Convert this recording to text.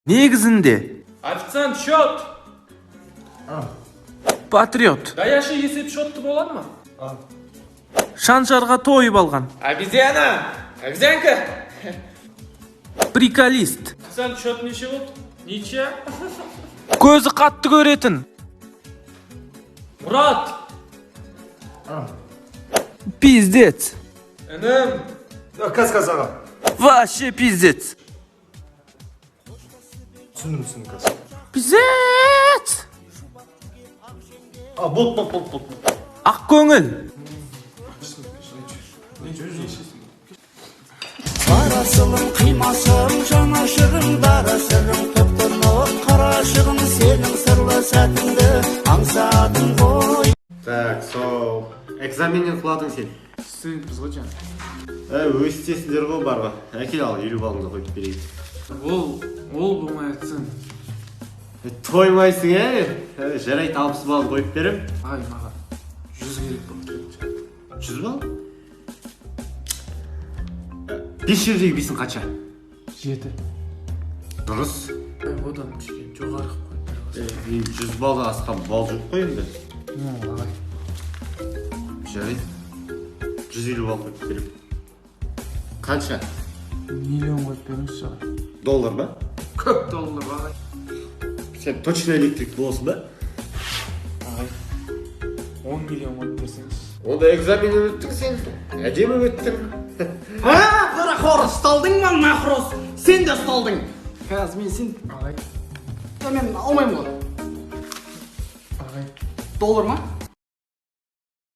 Негізінде. Официант, счет. Патриот. Даяшы есеп счетты болады ма? Шаншарға тойып алған. Обезьяна. Обезьянка. Приколист. Официант, счет неше болды? Ниче? Көзі қатты көретін. Мұрат. Пиздец. Інім. Каз аға. Вообще пиздец. Түсіндім каз. Пиздец. Бол. Ақ көңіл. Қарасылым, қимасым, жанашырым, дарашырым, тоқтырмық, қарашығым, сенің сырлы сәтіңді аңсадым ғой. Так, сол. Экзаменнен қыладың сен. Студентпіз ғой жан. Өстесіңдер ғой барға. Әкел ал, 50 балыңды қойып берейін. Ол болмай атсын. Тоймайсың, жарайды 60 балын қойып берем. Ай, маған 100 керек болды. 100 бал? 500-дегі бесін қанша? 7. Дұрыс. Одан кішкене жоғары қойып. 100 балға асқан бал жоқ қой енді. Ағай. Жарайды. 150 бал қойып берем. Қанша? Миллион қойып беріңіз жағай. Доллар ба? Көп доллар ағай. Сен точно электрик боласың ба? Ағай. 10 миллион қойып берсеңіз. Онда экзаменнен өттің сен. Әдемі өттің. Парахор, ұсталдың ма, махрос? Сен де ұсталдың. Қазір мен сен... Ағай. Мен алмаймын ғой. Ағай. Доллар ма?